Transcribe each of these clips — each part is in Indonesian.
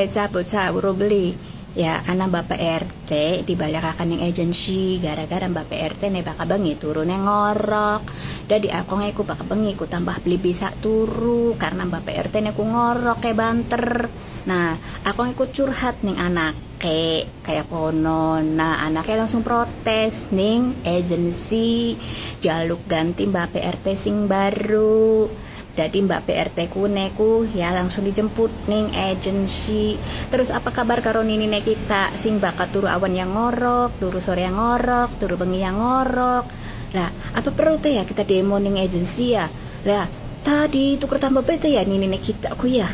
bocah buru beli. Ya, anak Bapak RT dibalakakan yang agensi gara-gara Bapak RT nih baka bengi turun yang ngorok. Jadi aku ngeku baka bengi ku tambah beli bisa turu karena Bapak RT nih ku ngorok kayak banter. Nah, aku ngikut curhat nih anak kayak konon. Nah, anaknya langsung protes ning agensi jaluk ganti Bapak RT sing baru. Jadi Mbak PRT ku neku ya langsung dijemput ning agensi. Terus apa kabar karo nini nek kita sing bakat turu awan yang ngorok, turu sore yang ngorok, turu bengi yang ngorok. Lah, apa perlu teh ya kita demo ning agensi ya? Lah, tadi tuker tambah bete ya nini nek kita aku ya.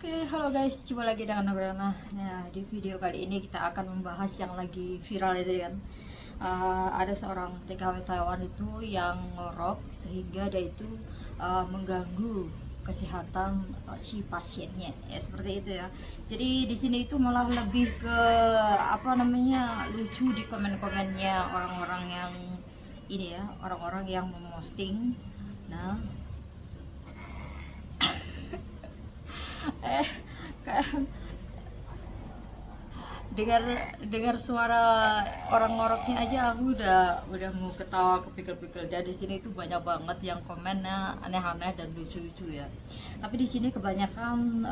Oke, halo guys, coba lagi dengan Nagrana. Nah, di video kali ini kita akan membahas yang lagi viral ini kan. Ada seorang TKW Taiwan itu yang ngorok sehingga dia itu mengganggu kesehatan si pasiennya, ya seperti itu ya. Jadi di sini itu malah lebih ke apa namanya lucu di komen-komennya orang-orang yang ini ya, orang-orang yang memposting. Nah, kayak dengar suara orang ngoroknya aja aku udah mau ketawa kepikir-pikir. Dan di sini tuh banyak banget yang komennya aneh-aneh dan lucu-lucu ya. Tapi di sini kebanyakan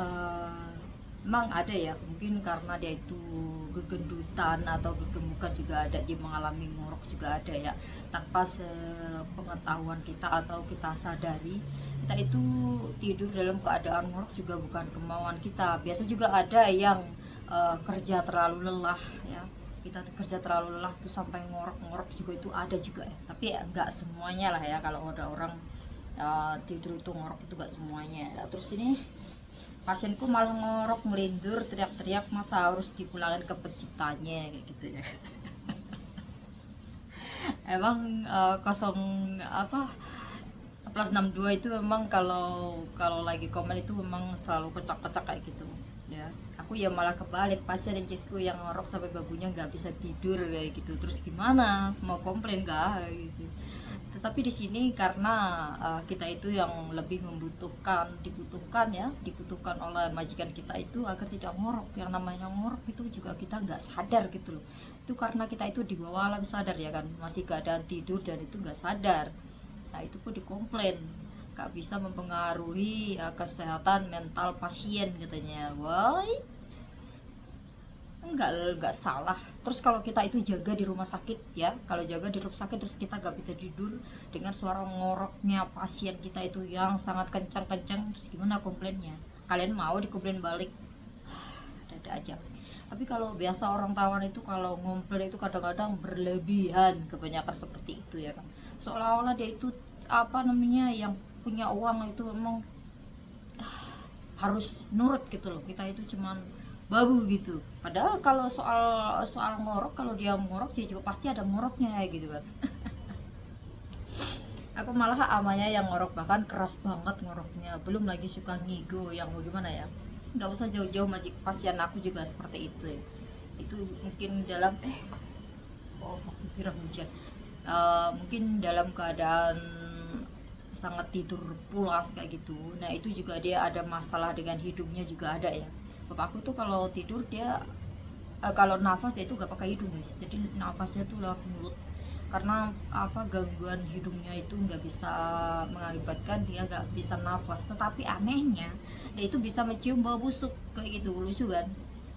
emang ada ya, mungkin karena dia itu kegendutan atau kegemukan juga ada, dia mengalami ngorok juga ada ya, tanpa sepengetahuan kita atau kita sadari kita itu tidur dalam keadaan ngorok juga bukan kemauan kita. Biasa juga ada yang kerja terlalu lelah ya, kita kerja terlalu lelah tuh sampai ngorok-ngorok juga itu ada juga ya, tapi ya nggak semuanya lah ya. Kalau ada orang tidur itu ngorok itu nggak semuanya. Nah, terus ini pasienku malah ngorok melindur teriak-teriak, masa harus dipulangin ke penciptanya kayak gitu ya. Emang kosong apa plus 62 itu memang kalau lagi komen itu memang selalu kocak-kocak kayak gitu ya. Aku ya malah kebalik, pasien cisku yang ngorok sampai babunya nggak bisa tidur kayak gitu. Terus gimana mau komplain gak gitu. Tetapi di sini karena kita itu yang lebih dibutuhkan oleh majikan kita itu agar tidak ngorok. Yang namanya ngorok itu juga kita nggak sadar gitu loh. Itu karena kita itu di bawah alam sadar ya kan, masih keadaan tidur dan itu nggak sadar. Nah, itu pun dikomplain gak bisa mempengaruhi kesehatan mental pasien katanya. Why? Enggak salah. Terus kalau kita itu jaga di rumah sakit ya, kalau jaga di rumah sakit terus kita gak bisa tidur dengan suara ngoroknya pasien kita itu yang sangat kencang-kencang, terus gimana komplainnya? Kalian mau dikomplain balik? Ada aja. Tapi kalau biasa orang Taiwan itu kalau ngomplain itu kadang-kadang berlebihan, kebanyakan seperti itu ya kan. Seolah-olah dia itu apa namanya yang punya uang itu memang harus nurut gitu loh. Kita itu cuman babu gitu. Padahal kalau soal ngorok, kalau dia ngorok dia juga pasti ada ngoroknya gitu kan. Aku malah amanya yang ngorok bahkan keras banget ngoroknya. Belum lagi suka ngigo yang bagaimana ya. Nggak usah jauh-jauh, pasien aku juga seperti itu ya. Itu mungkin dalam aku kira hujan. Mungkin dalam keadaan sangat tidur pulas kayak gitu. Nah, itu juga dia ada masalah dengan hidungnya juga ada ya. Bapakku tuh kalau tidur dia kalau nafas dia itu gak pakai hidung guys. Jadi nafasnya tuh lewat mulut. Karena apa, gangguan hidungnya itu nggak bisa mengakibatkan dia nggak bisa nafas. Tetapi anehnya dia itu bisa mencium bau busuk kayak gitu. Lucu kan?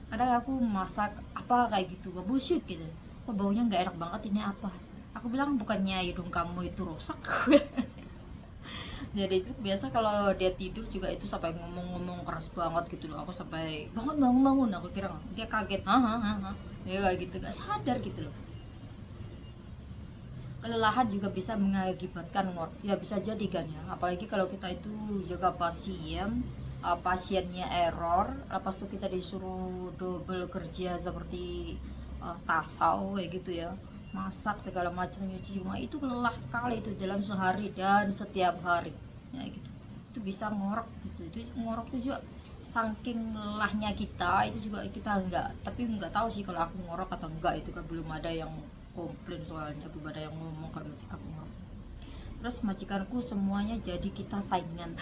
Kadang aku masak apa kayak gitu bau busuk gitu. Kok baunya nggak enak banget, ini apa? Aku bilang bukannya hidung kamu itu rusak. Jadi itu biasa kalau dia tidur juga itu sampai ngomong-ngomong keras banget gitu loh. Aku sampai bangun bangun bangun, aku kira dia kaget, ya kayak gitu, gak sadar gitu loh. Kelelahan juga bisa mengakibatkan ngorok ya, bisa jadi kan ya. Apalagi kalau kita itu jaga pasien, pasiennya error, lepas itu kita disuruh double kerja seperti tasau kayak gitu ya, masak segala macam, nyuci semua, itu lelah sekali itu dalam sehari dan setiap hari ya gitu. Itu bisa ngorok gitu. Itu ngorok itu juga saking lelahnya kita itu juga kita enggak, tapi enggak tahu sih kalau aku ngorok atau enggak, itu kan belum ada yang komplain, soalnya belum ada yang ngomong kalau majikan aku ngorok. Terus majikanku semuanya jadi kita saingan.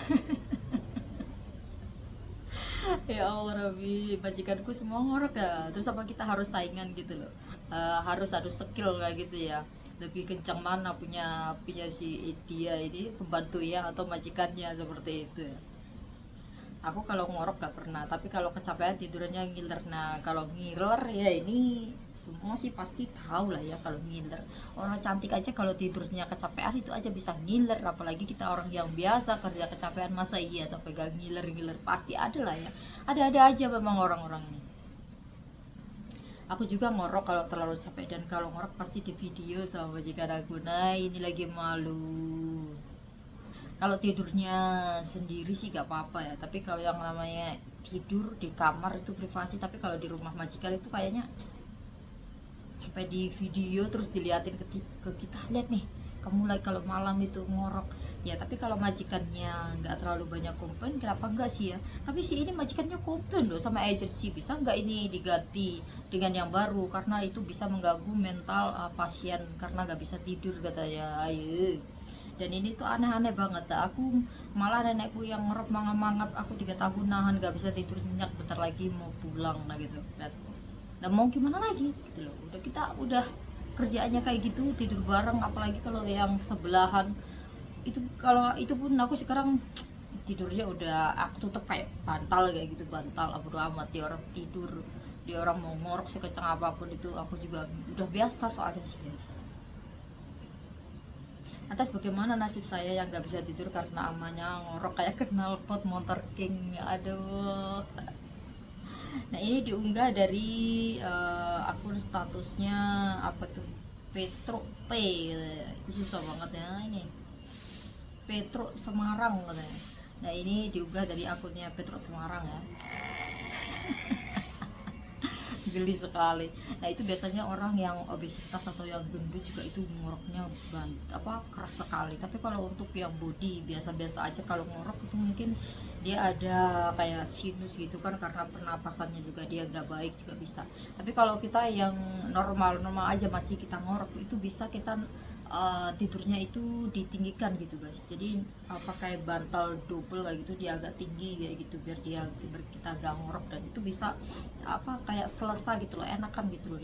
Ya Allah Rabbi, majikanku semua ngorok ya. Terus apa kita harus saingan gitu loh. Harus adu skill kayak gitu ya. Lebih kencang mana punya punya si dia ini pembantu ya atau majikannya seperti itu ya. Aku kalau ngorok gak pernah, tapi kalau kecapean tidurnya ngiler. Nah, kalau ngiler ya ini semua sih pasti tahu lah ya kalau ngiler. Orang cantik aja kalau tidurnya kecapean itu aja bisa ngiler, apalagi kita orang yang biasa kerja kecapean masa iya sampai gak ngiler-ngiler. Pasti ada lah ya. Ada-ada aja memang orang-orang ini. Aku juga ngorok kalau terlalu capek, dan kalau ngorok pasti di video sama majikan aku. Nah, ini lagi malu. Kalau tidurnya sendiri sih gak apa-apa ya, tapi kalau yang namanya tidur di kamar itu privasi. Tapi kalau di rumah majikan itu kayaknya sampai di video terus diliatin ke kita, lihat nih kamu lagi kalau malam itu ngorok ya. Tapi kalau majikannya nggak terlalu banyak komplain, kenapa enggak sih ya. Tapi si ini majikannya komplain loh sama agency, bisa nggak ini diganti dengan yang baru karena itu bisa mengganggu mental pasien karena nggak bisa tidur katanya. Ayo, dan ini tuh aneh-aneh banget. Aku malah nenekku yang ngerep mangap-mangap, aku 3 tahun nahan gak bisa tidur nyenyak, bentar lagi mau pulang nah gitu. Dan mau gimana lagi gitu loh, udah kerjaannya kayak gitu, tidur bareng, apalagi kalau yang sebelahan itu. Kalau itu pun aku sekarang tidurnya udah aku tutup kayak bantal kayak gitu, bantal bodo amat dia orang tidur, dia orang mau ngorok sekecang apapun itu aku juga udah biasa soalnya sih guys. Atas bagaimana nasib saya yang gak bisa tidur karena amanya ngorok kayak knalpot motor king. Aduh. Nah, ini diunggah dari akun statusnya apa tuh, Petro P itu susah banget ya ini, Petro Semarang katanya. Nah, ini diunggah dari akunnya Petro Semarang ya. Geli sekali. Nah, itu biasanya orang yang obesitas atau yang gendut juga itu ngoroknya keras sekali. Tapi kalau untuk yang body biasa-biasa aja kalau ngorok itu mungkin dia ada kayak sinus gitu kan, karena pernapasannya juga dia nggak baik juga bisa. Tapi kalau kita yang normal-normal aja masih kita ngorok, itu bisa kita tidurnya itu ditinggikan gitu guys. Jadi pakai bantal double kayak gitu, dia agak tinggi kayak gitu biar kita gak ngorok, dan itu bisa kayak selesai gitu loh, enakan gitu loh.